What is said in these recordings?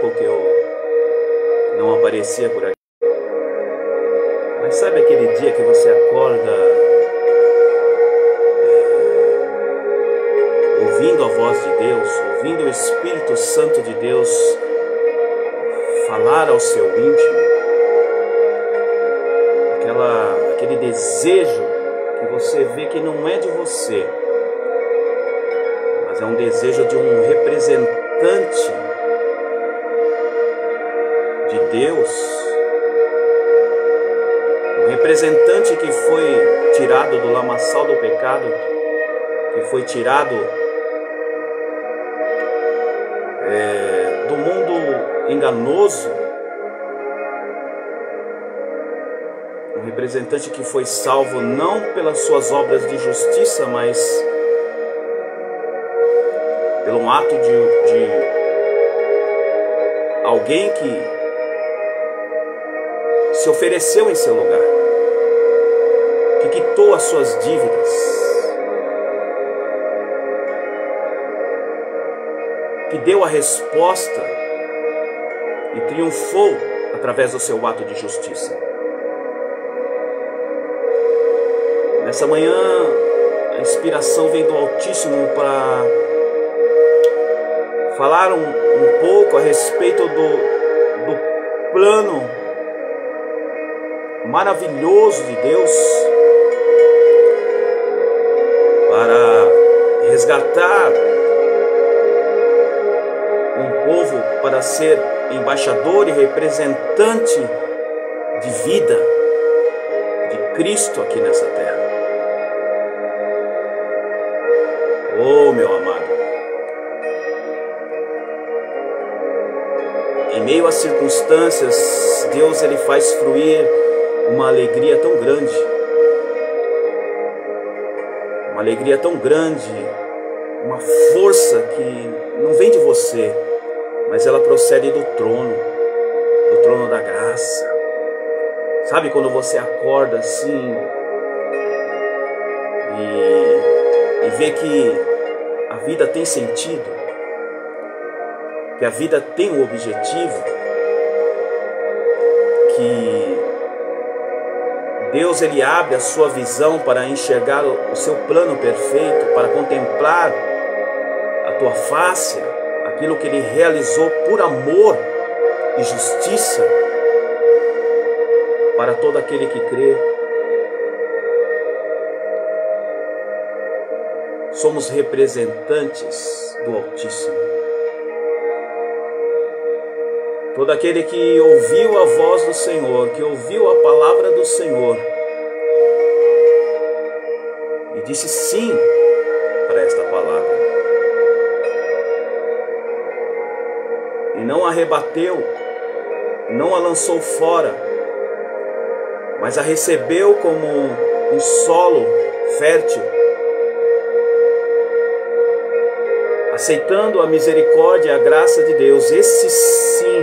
tempo que eu não aparecia por aqui. Mas sabe aquele dia que você acorda ouvindo a voz de Deus, ouvindo o Espírito Santo de Deus falar ao seu íntimo? Aquele desejo que você vê que não é de você, mas é um desejo de um representante de Deus, um representante que foi tirado do lamaçal do pecado, que foi tirado do mundo enganoso, um representante que foi salvo não pelas suas obras de justiça, mas pelo ato de alguém que se ofereceu em seu lugar, que quitou as suas dívidas, que deu a resposta e triunfou através do seu ato de justiça. Nessa manhã, a inspiração vem do Altíssimo para falar um pouco a respeito do plano maravilhoso de Deus para resgatar um povo para ser embaixador e representante de vida de Cristo aqui nessa terra. Oh, meu amado, em meio às circunstâncias, Deus ele faz fluir uma alegria tão grande, uma força que não vem de você, mas ela procede do trono da graça. Sabe quando você acorda assim e vê que a vida tem sentido, que a vida tem um objetivo, que Deus ele abre a sua visão para enxergar o seu plano perfeito, para contemplar a tua face, aquilo que ele realizou por amor e justiça para todo aquele que crê. Somos representantes do Altíssimo. Todo aquele que ouviu a voz do Senhor, que ouviu a palavra do Senhor e disse sim para esta palavra, e não a rebateu, não a lançou fora, mas a recebeu como um solo fértil, aceitando a misericórdia e a graça de Deus. Esse sim,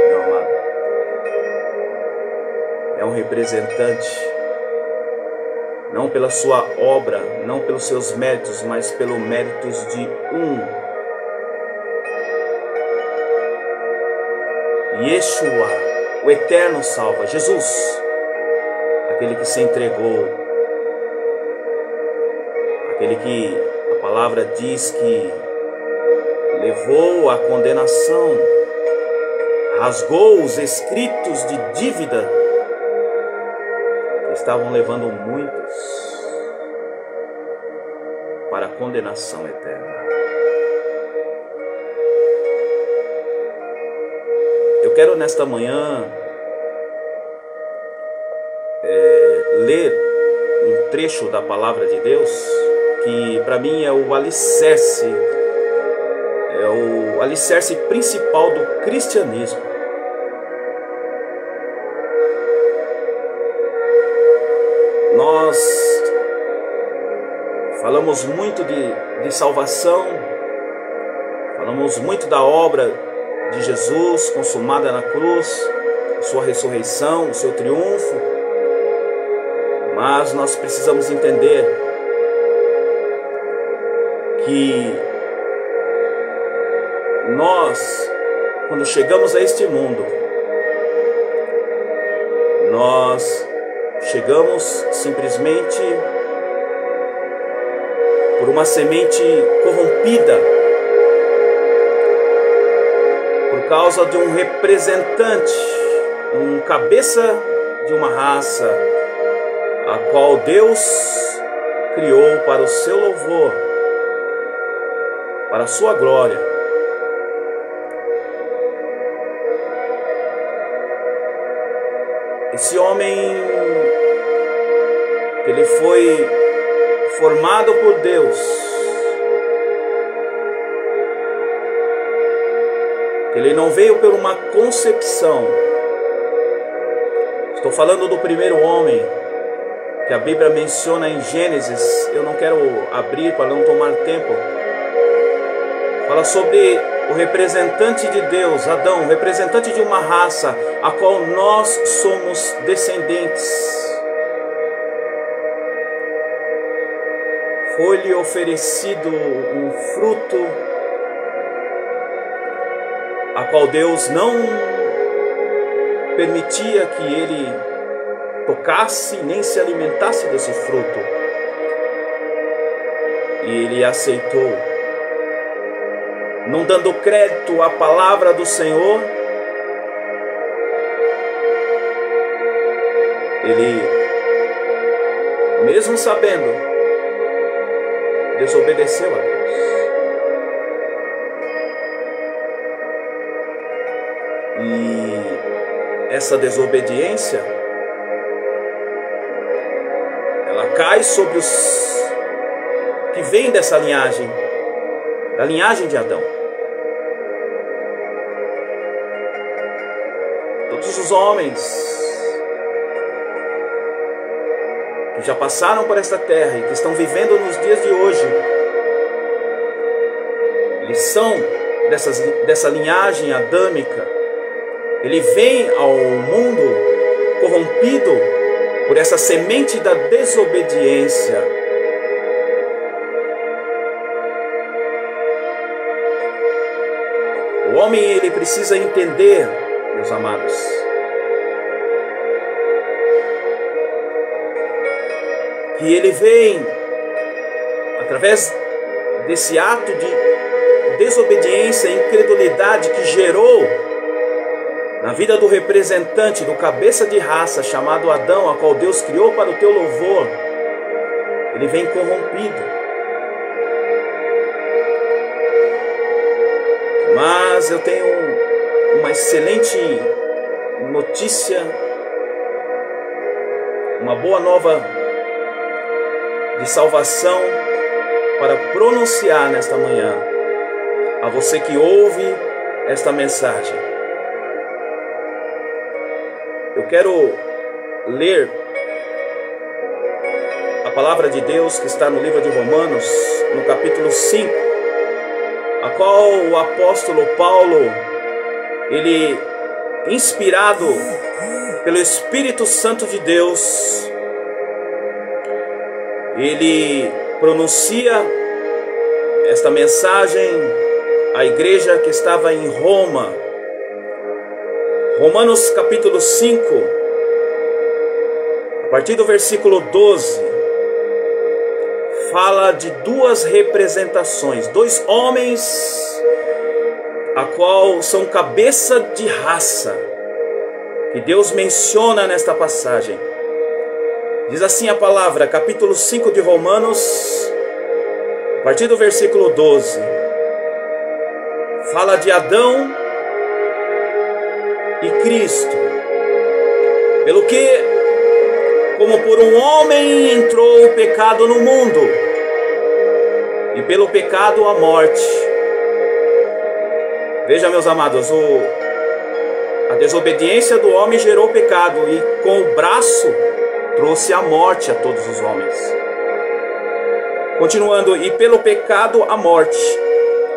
meu amado, é um representante, não pela sua obra, não pelos seus méritos, mas pelos méritos de Yeshua, o eterno salva, Jesus, aquele que se entregou, aquele que a palavra diz que levou a condenação, rasgou os escritos de dívida que estavam levando muitos para a condenação eterna. Eu quero nesta manhã ler um trecho da palavra de Deus que para mim é o alicerce principal do cristianismo. Nós falamos muito de salvação, falamos muito da obra de Jesus consumada na cruz, sua ressurreição, o seu triunfo, mas nós precisamos entender que nós quando chegamos a este mundo, nós chegamos simplesmente por uma semente corrompida, por causa de um representante, um cabeça de uma raça, a qual Deus criou para o seu louvor, para a sua glória. Esse homem, ele foi formado por Deus, ele não veio por uma concepção. Estou falando do primeiro homem que a Bíblia menciona em Gênesis. Eu não quero abrir para não tomar tempo. Fala sobre o representante de Deus, Adão, representante de uma raça a qual nós somos descendentes. Foi-lhe oferecido um fruto a qual Deus não permitia que ele tocasse nem se alimentasse desse fruto. E ele aceitou, não dando crédito à palavra do Senhor. Ele, mesmo sabendo, desobedeceu a Deus. E essa desobediência, ela cai sobre os que vêm dessa linhagem, da linhagem de Adão. Todos os homens que já passaram por esta terra e que estão vivendo nos dias de hoje, eles são dessa linhagem adâmica. Ele vem ao mundo corrompido por essa semente da desobediência. O homem, ele precisa entender, meus amados, que ele vem através desse ato de desobediência e incredulidade que gerou na vida do representante, do cabeça de raça chamado Adão, a qual Deus criou para o teu louvor. Ele vem corrompido. Mas eu tenho uma excelente notícia, uma boa nova de salvação para pronunciar nesta manhã a você que ouve esta mensagem. Eu quero ler a palavra de Deus que está no livro de Romanos, no capítulo 5, a qual o apóstolo Paulo, ele, inspirado pelo Espírito Santo de Deus, ele pronuncia esta mensagem à igreja que estava em Roma. Romanos capítulo 5, a partir do versículo 12, fala de duas representações, dois homens, a qual são cabeça de raça, que Deus menciona nesta passagem. Diz assim a palavra, capítulo 5 de Romanos, a partir do versículo 12, fala de Adão e Cristo. Pelo que, como por um homem entrou o pecado no mundo, e pelo pecado a morte. Veja, meus amados, a desobediência do homem gerou o pecado, e com o braço trouxe a morte a todos os homens. Continuando, e pelo pecado a morte,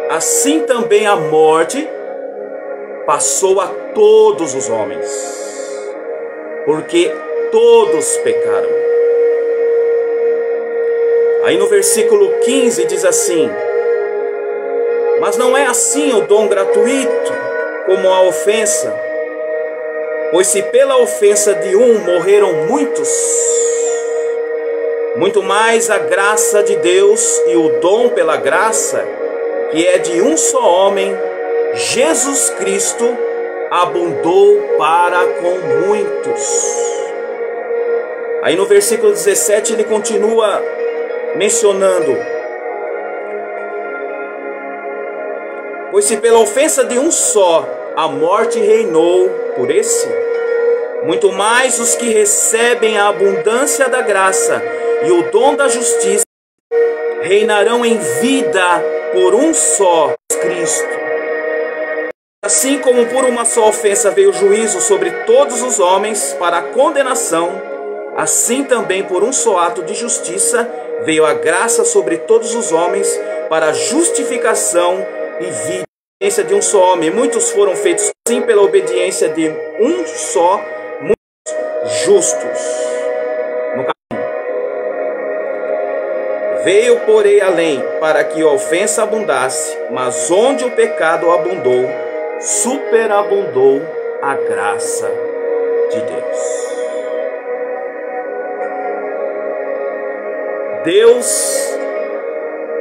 assim também a morte passou a todos os homens, porque todos pecaram. Aí no versículo 15 diz assim: mas não é assim o dom gratuito, como a ofensa, pois se pela ofensa de um morreram muitos, muito mais a graça de Deus e o dom pela graça, que é de um só homem, Jesus Cristo, abundou para com muitos. Aí no versículo 17 ele continua mencionando: pois se pela ofensa de um só a morte reinou por esse, muito mais os que recebem a abundância da graça e o dom da justiça reinarão em vida por um só, Cristo. Assim como por uma só ofensa veio o juízo sobre todos os homens para a condenação, assim também por um só ato de justiça veio a graça sobre todos os homens para a justificação e vida. De um só homem, muitos foram feitos assim pela obediência de um só, muitos justos. No caminho. Veio, porém, além, para que a ofensa abundasse, mas onde o pecado abundou, superabundou a graça de Deus. Deus,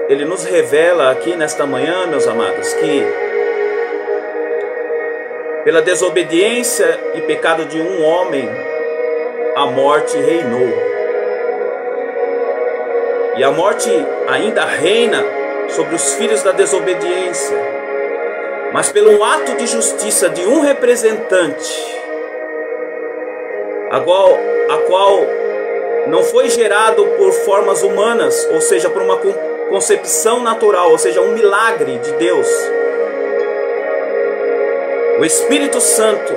Ele nos revela aqui nesta manhã, meus amados, que pela desobediência e pecado de um homem, a morte reinou. E a morte ainda reina sobre os filhos da desobediência. Mas pelo ato de justiça de um representante, a qual não foi gerado por formas humanas, ou seja, por uma concepção natural, ou seja, um milagre de Deus. O Espírito Santo,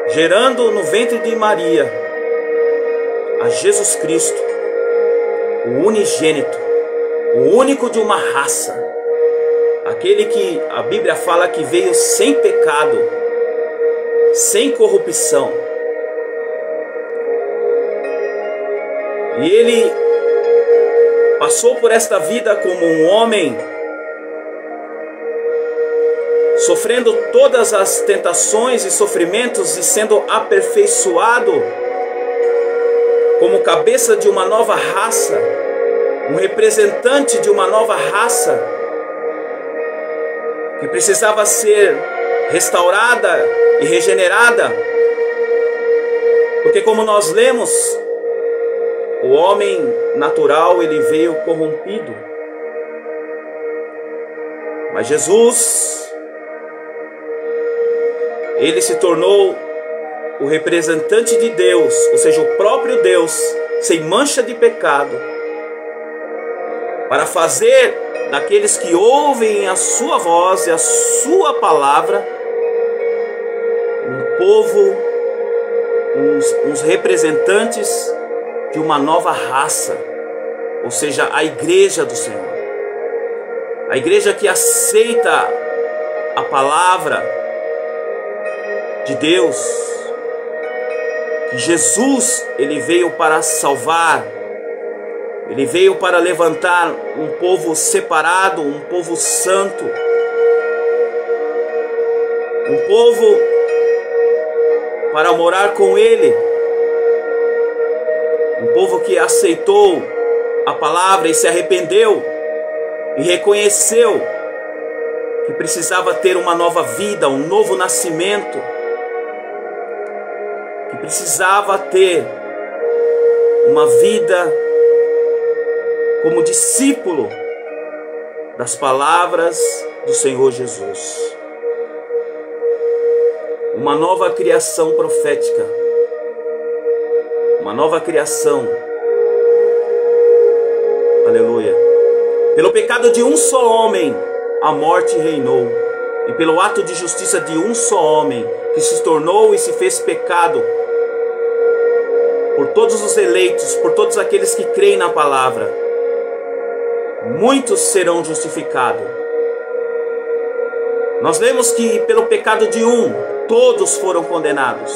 gerando no ventre de Maria a Jesus Cristo, o unigênito, o único de uma raça, aquele que a Bíblia fala que veio sem pecado, sem corrupção. E ele passou por esta vida como um homem, sofrendo todas as tentações e sofrimentos e sendo aperfeiçoado como cabeça de uma nova raça, um representante de uma nova raça que precisava ser restaurada e regenerada, porque como nós lemos, o homem natural ele veio corrompido, mas Jesus, ele se tornou o representante de Deus, ou seja, o próprio Deus, sem mancha de pecado, para fazer daqueles que ouvem a sua voz e a sua palavra um povo, uns representantes de uma nova raça, ou seja, a igreja do Senhor, a igreja que aceita a palavra de Deus, que Jesus, ele veio para salvar, ele veio para levantar um povo separado, um povo santo, um povo para morar com ele, um povo que aceitou a palavra e se arrependeu e reconheceu que precisava ter uma nova vida, um novo nascimento, que precisava ter uma vida como discípulo das palavras do Senhor Jesus. Uma nova criação profética, uma nova criação, aleluia. Pelo pecado de um só homem, a morte reinou, e pelo ato de justiça de um só homem, que se tornou e se fez pecado, por todos os eleitos, por todos aqueles que creem na palavra, muitos serão justificados. Nós lemos que pelo pecado de um, todos foram condenados,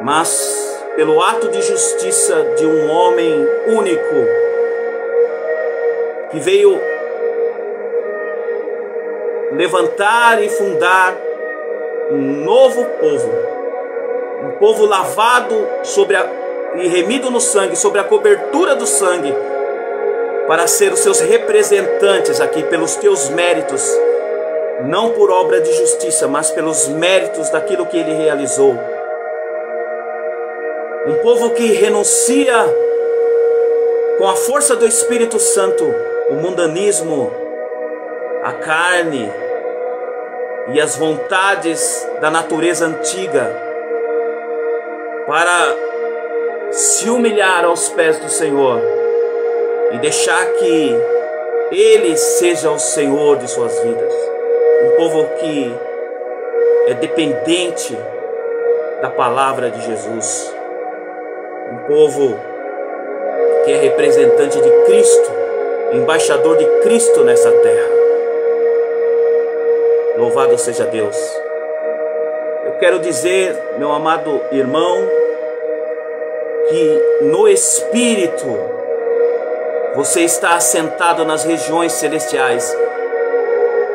mas pelo ato de justiça de um homem único, que veio levantar e fundar um novo povo, um povo lavado e remido no sangue, sobre a cobertura do sangue, para ser os seus representantes aqui pelos teus méritos, não por obra de justiça, mas pelos méritos daquilo que ele realizou. Um povo que renuncia com a força do Espírito Santo o mundanismo, a carne e as vontades da natureza antiga, para se humilhar aos pés do Senhor e deixar que Ele seja o Senhor de suas vidas. Um povo que é dependente da palavra de Jesus. Um povo que é representante de Cristo, embaixador de Cristo nessa terra. Louvado seja Deus. Eu quero dizer, meu amado irmão, que no Espírito você está assentado nas regiões celestiais.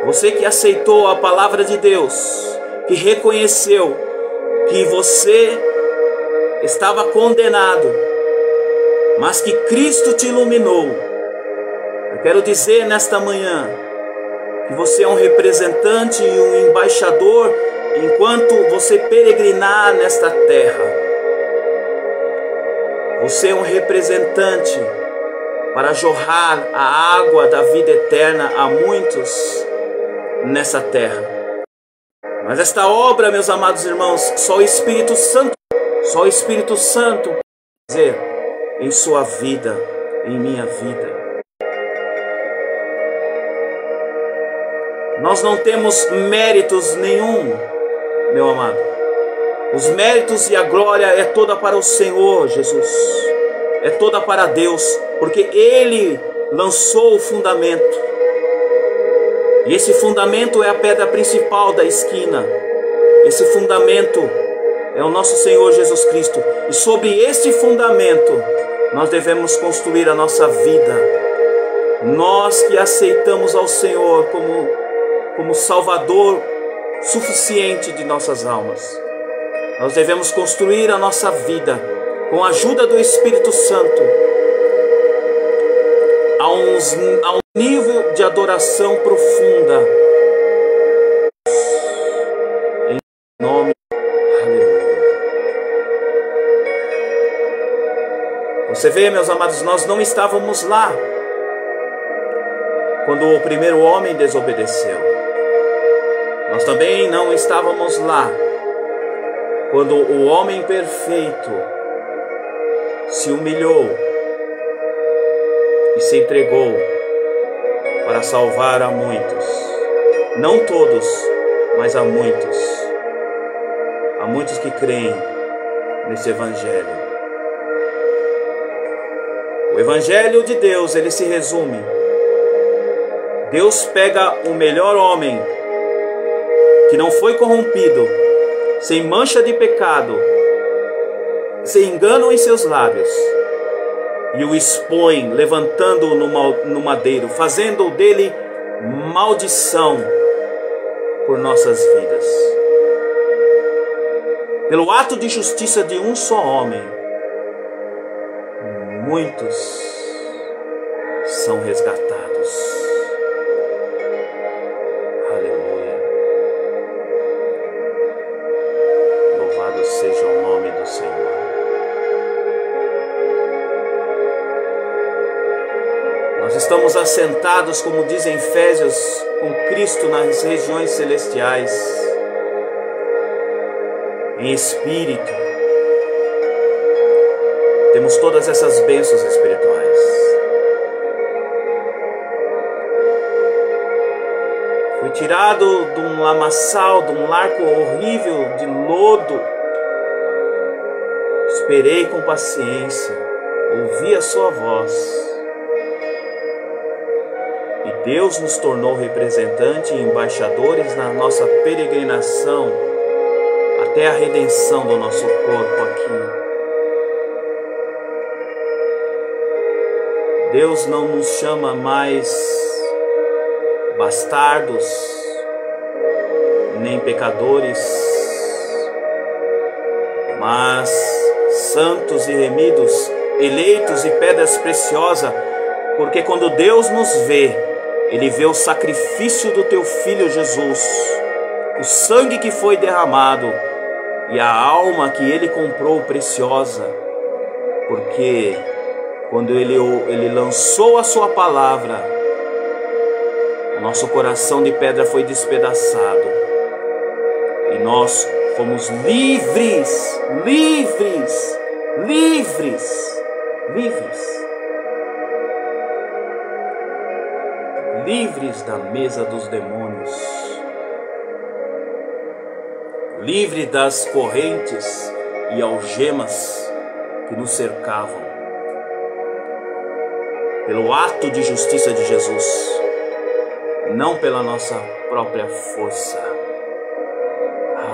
Você que aceitou a palavra de Deus, que reconheceu que você estava condenado, mas que Cristo te iluminou. Eu quero dizer nesta manhã que você é um representante e um embaixador enquanto você peregrinar nesta terra. Você é um representante para jorrar a água da vida eterna a muitos nessa terra. Mas esta obra, meus amados irmãos, só o Espírito Santo pode fazer em sua vida, em minha vida. Nós não temos méritos nenhum, meu amado. Os méritos e a glória é toda para o Senhor Jesus. É toda para Deus, porque Ele lançou o fundamento. E esse fundamento é a pedra principal da esquina. Esse fundamento é o nosso Senhor Jesus Cristo. E sobre esse fundamento nós devemos construir a nossa vida. Nós que aceitamos ao Senhor como Salvador suficiente de nossas almas, nós devemos construir a nossa vida com a ajuda do Espírito Santo a um nível de adoração profunda. Em nome, aleluia. Você vê, meus amados, nós não estávamos lá quando o primeiro homem desobedeceu. Nós também não estávamos lá quando o homem perfeito se humilhou e se entregou para salvar a muitos. Não todos, mas a muitos. Há muitos que creem nesse Evangelho. O Evangelho de Deus, ele se resume. Deus pega o melhor homem, que não foi corrompido, sem mancha de pecado, sem engano em seus lábios, e o expõe, levantando-o no madeiro, fazendo dele maldição por nossas vidas. Pelo ato de justiça de um só homem, muitos são resgatados. Aleluia. Louvado seja o nome do Senhor. Nós estamos assentados, como diz em Efésios, com Cristo nas regiões celestiais, em espírito. Temos todas essas bênçãos espirituais. Fui tirado de um lamaçal, de um largo horrível de lodo. Esperei com paciência, ouvi a sua voz. E Deus nos tornou representantes e embaixadores na nossa peregrinação até a redenção do nosso corpo aqui. Deus não nos chama mais bastardos, nem pecadores, mas santos e remidos, eleitos e pedras preciosas, porque quando Deus nos vê, Ele vê o sacrifício do teu Filho Jesus, o sangue que foi derramado e a alma que Ele comprou preciosa, porque quando Ele lançou a sua palavra, o nosso coração de pedra foi despedaçado e nós fomos livres, livres, livres, livres, livres da mesa dos demônios, livre das correntes e algemas que nos cercavam, pelo ato de justiça de Jesus, não pela nossa própria força.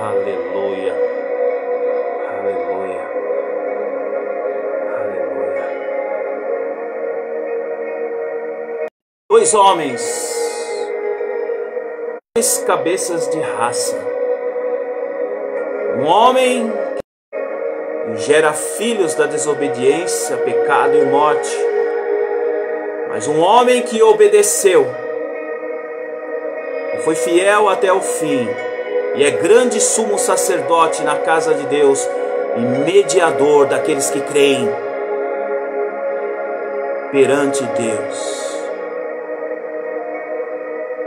Aleluia, aleluia, aleluia. Dois homens, dois cabeças de raça. Um homem que gera filhos da desobediência, pecado e morte, mas um homem que obedeceu e foi fiel até o fim, e é grande sumo sacerdote na casa de Deus e mediador daqueles que creem perante Deus.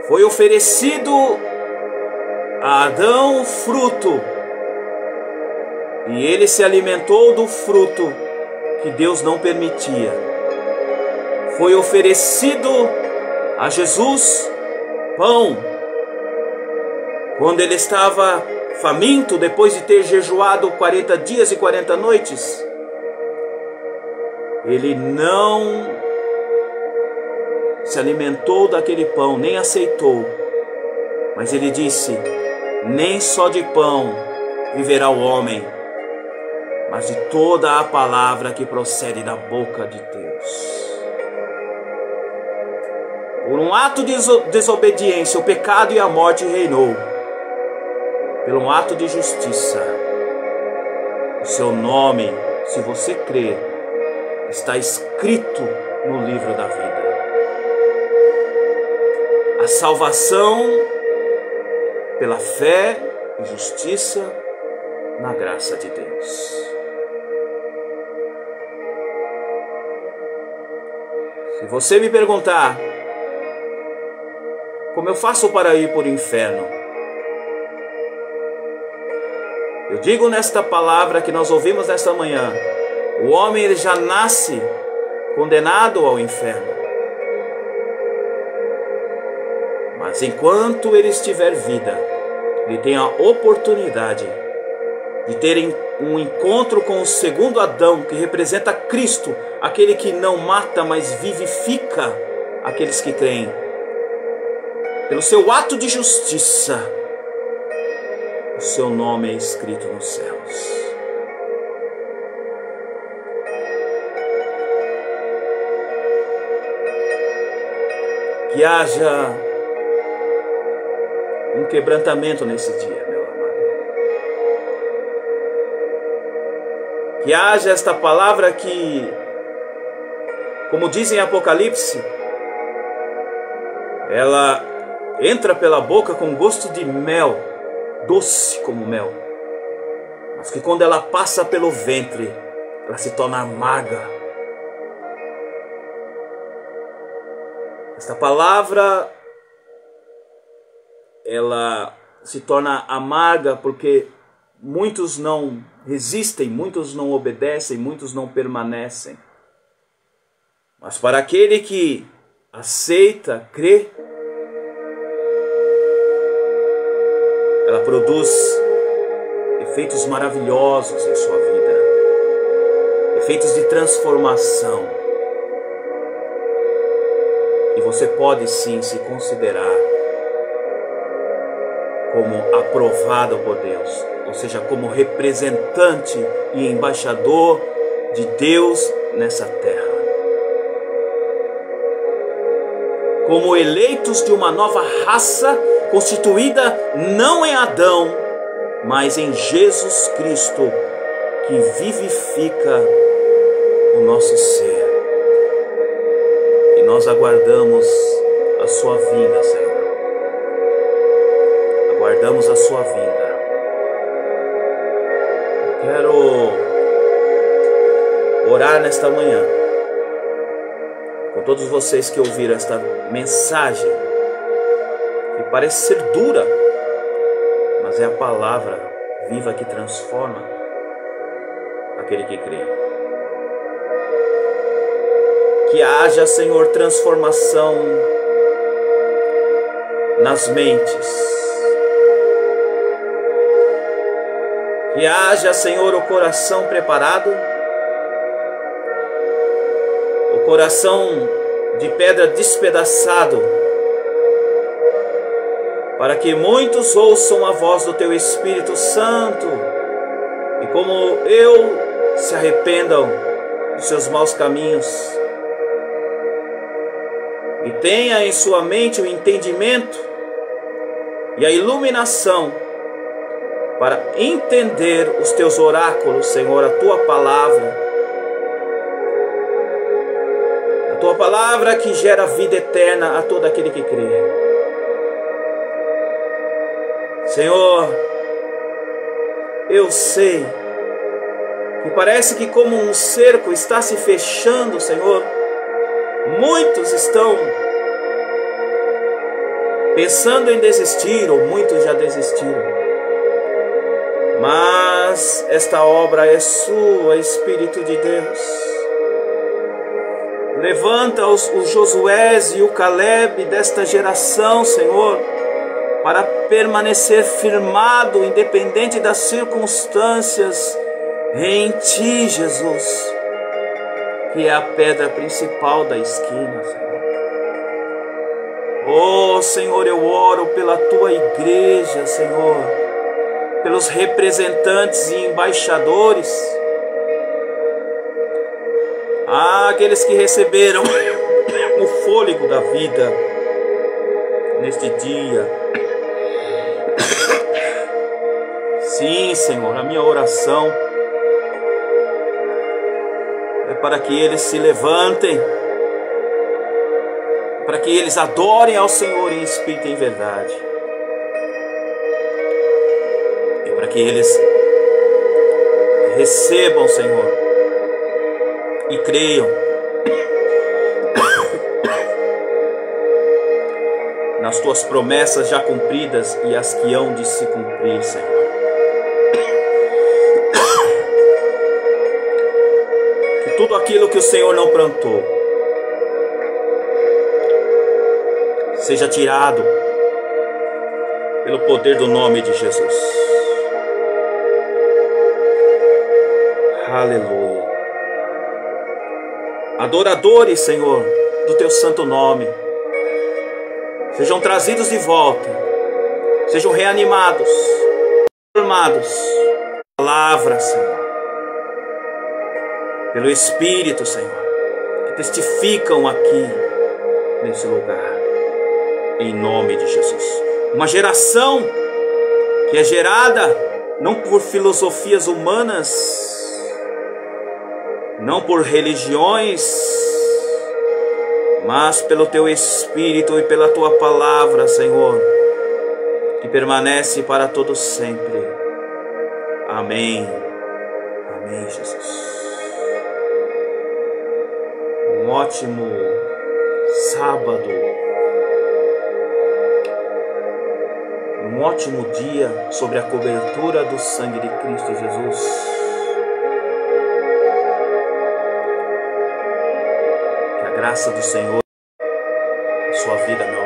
Foi oferecido a Adão o fruto, e ele se alimentou do fruto que Deus não permitia. Foi oferecido a Jesus pão, quando ele estava faminto, depois de ter jejuado 40 dias e 40 noites. Ele não se alimentou daquele pão, nem aceitou, mas ele disse: nem só de pão viverá o homem, mas de toda a palavra que procede da boca de Deus. Por um ato de desobediência, o pecado e a morte reinou. Pelo um ato de justiça, o seu nome, se você crer, está escrito no livro da vida. A salvação pela fé e justiça na graça de Deus. Se você me perguntar como eu faço para ir para o inferno, eu digo nesta palavra que nós ouvimos nesta manhã: o homem ele já nasce condenado ao inferno. Mas enquanto ele estiver vida, ele tem a oportunidade de ter um encontro com o segundo Adão, que representa Cristo, aquele que não mata, mas vivifica aqueles que creem. Pelo seu ato de justiça, o seu nome é escrito nos céus. Que haja um quebrantamento nesse dia, meu amado. Que haja esta palavra que, como dizem em Apocalipse, ela entra pela boca com gosto de mel, doce como mel, mas que quando ela passa pelo ventre, ela se torna amarga. Esta palavra, ela se torna amarga porque muitos não resistem, muitos não obedecem, muitos não permanecem. Mas para aquele que aceita, crê, ela produz efeitos maravilhosos em sua vida, efeitos de transformação. E você pode sim se considerar como aprovado por Deus, ou seja, como representante e embaixador de Deus nessa terra. Como eleitos de uma nova raça, constituída não em Adão, mas em Jesus Cristo, que vivifica o nosso ser. E nós aguardamos a sua vinda, Senhor. Aguardamos a sua vinda. Eu quero orar nesta manhã com todos vocês que ouviram esta mensagem, que parece ser dura, mas é a palavra viva que transforma aquele que crê. Que haja, Senhor, transformação nas mentes. Que haja, Senhor, o coração preparado, o coração de pedra despedaçado, para que muitos ouçam a voz do Teu Espírito Santo e, como eu, se arrependam dos seus maus caminhos e tenha em sua mente o entendimento e a iluminação para entender os Teus oráculos, Senhor, a Tua palavra que gera vida eterna a todo aquele que crê. Senhor, eu sei que parece que como um cerco está se fechando, Senhor. Muitos estão pensando em desistir, ou muitos já desistiram. Mas esta obra é sua, Espírito de Deus. Levanta o Josués e o Caleb desta geração, Senhor, para permanecer firmado, independente das circunstâncias, em Ti, Jesus, que é a pedra principal da esquina, Senhor. Oh, Senhor, eu oro pela Tua igreja, Senhor, pelos representantes e embaixadores, aqueles que receberam o fôlego da vida neste dia. Sim, Senhor, a minha oração é para que eles se levantem, para que eles adorem ao Senhor em espírito e em verdade, e para que eles recebam, Senhor, e creiam nas Tuas promessas já cumpridas e as que hão de se cumprir, Senhor. Que tudo aquilo que o Senhor não plantou seja tirado pelo poder do nome de Jesus. Aleluia. Adoradores, Senhor, do Teu santo nome, sejam trazidos de volta, sejam reanimados, transformados. Palavra, Senhor, pelo Espírito, Senhor, que testificam aqui nesse lugar, em nome de Jesus. Uma geração que é gerada não por filosofias humanas, não por religiões, mas pelo Teu Espírito e pela Tua palavra, Senhor, que permanece para todos sempre. Amém. Amém, Jesus. Um ótimo sábado, um ótimo dia sobre a cobertura do sangue de Cristo Jesus. Que a graça do Senhor, a sua vida, meu